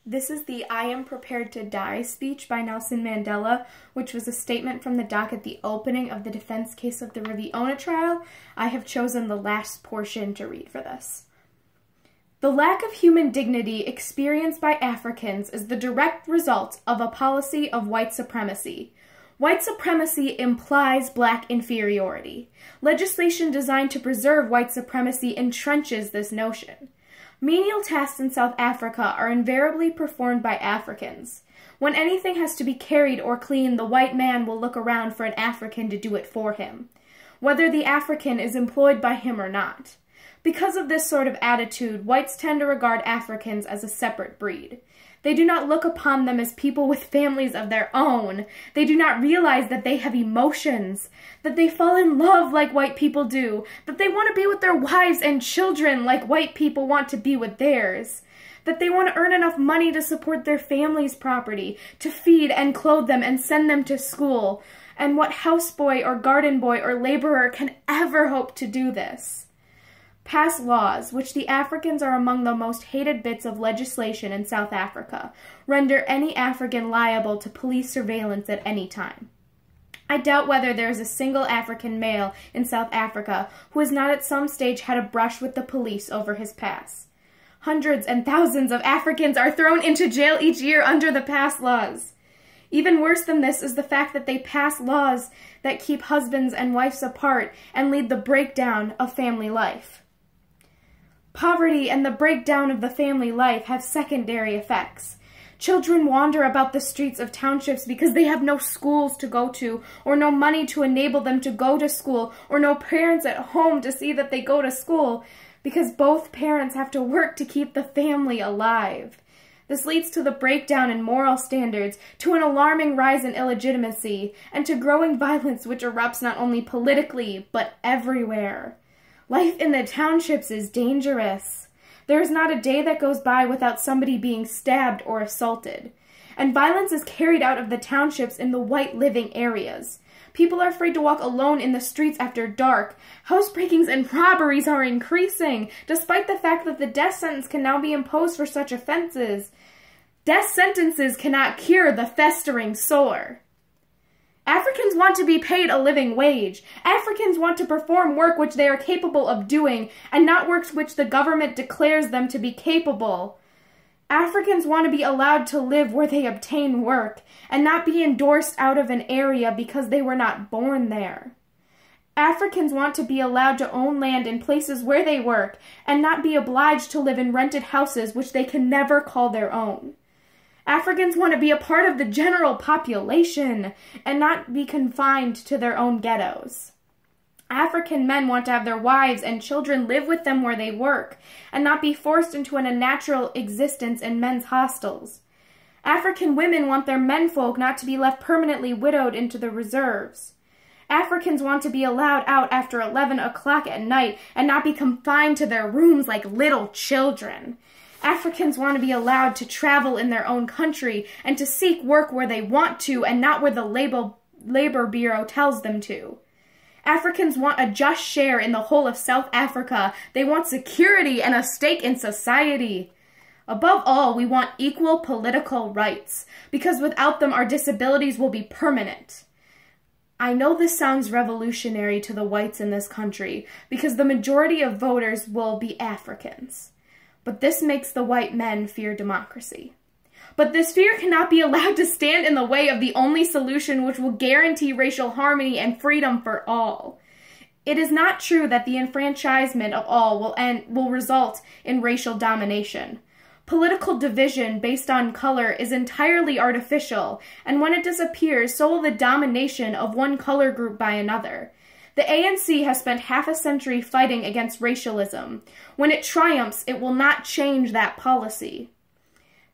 This is the I am prepared to die speech by Nelson Mandela, which was a statement from the doc at the opening of the defense case of the Riviera trial. I have chosen the last portion to read for this. The lack of human dignity experienced by Africans is the direct result of a policy of white supremacy. White supremacy implies black inferiority. Legislation designed to preserve white supremacy entrenches this notion. Menial tasks in South Africa are invariably performed by Africans. When anything has to be carried or cleaned, the white man will look around for an African to do it for him, whether the African is employed by him or not. Because of this sort of attitude, whites tend to regard Africans as a separate breed. They do not look upon them as people with families of their own. They do not realize that they have emotions, that they fall in love like white people do, that they want to be with their wives and children like white people want to be with theirs, that they want to earn enough money to support their family's property, to feed and clothe them and send them to school. And what houseboy or garden boy or laborer can ever hope to do this? Pass laws, which the Africans are among the most hated bits of legislation in South Africa, render any African liable to police surveillance at any time. I doubt whether there is a single African male in South Africa who has not at some stage had a brush with the police over his pass. Hundreds and thousands of Africans are thrown into jail each year under the pass laws. Even worse than this is the fact that they pass laws that keep husbands and wives apart and lead the breakdown of family life. Poverty and the breakdown of the family life have secondary effects. Children wander about the streets of townships because they have no schools to go to, or no money to enable them to go to school, or no parents at home to see that they go to school, because both parents have to work to keep the family alive. This leads to the breakdown in moral standards, to an alarming rise in illegitimacy, and to growing violence which erupts not only politically, but everywhere. Life in the townships is dangerous. There is not a day that goes by without somebody being stabbed or assaulted. And violence is carried out of the townships in the white living areas. People are afraid to walk alone in the streets after dark. Housebreakings and robberies are increasing, despite the fact that the death sentence can now be imposed for such offenses. Death sentences cannot cure the festering sore. Africans want to be paid a living wage. Africans want to perform work which they are capable of doing, and not works which the government declares them to be capable. Africans want to be allowed to live where they obtain work, and not be endorsed out of an area because they were not born there. Africans want to be allowed to own land in places where they work, and not be obliged to live in rented houses which they can never call their own. Africans want to be a part of the general population and not be confined to their own ghettos. African men want to have their wives and children live with them where they work and not be forced into an unnatural existence in men's hostels. African women want their menfolk not to be left permanently widowed into the reserves. Africans want to be allowed out after 11 o'clock at night and not be confined to their rooms like little children. Africans want to be allowed to travel in their own country and to seek work where they want to and not where the Labor Bureau tells them to. Africans want a just share in the whole of South Africa. They want security and a stake in society. Above all, we want equal political rights, because without them our disabilities will be permanent. I know this sounds revolutionary to the whites in this country, because the majority of voters will be Africans. But this makes the white men fear democracy. But this fear cannot be allowed to stand in the way of the only solution which will guarantee racial harmony and freedom for all. It is not true that the enfranchisement of all will result in racial domination. Political division based on color is entirely artificial, and when it disappears, so will the domination of one color group by another. The ANC has spent half a century fighting against racialism. When it triumphs, it will not change that policy.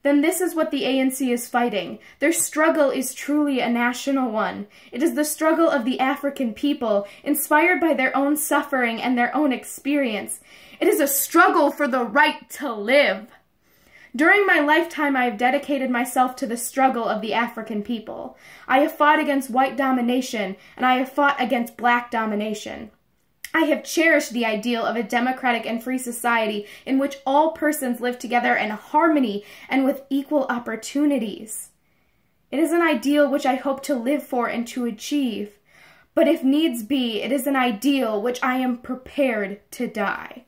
Then this is what the ANC is fighting. Their struggle is truly a national one. It is the struggle of the African people, inspired by their own suffering and their own experience. It is a struggle for the right to live. During my lifetime, I have dedicated myself to the struggle of the African people. I have fought against white domination, and I have fought against black domination. I have cherished the ideal of a democratic and free society in which all persons live together in harmony and with equal opportunities. It is an ideal which I hope to live for and to achieve, but if needs be, it is an ideal which I am prepared to die.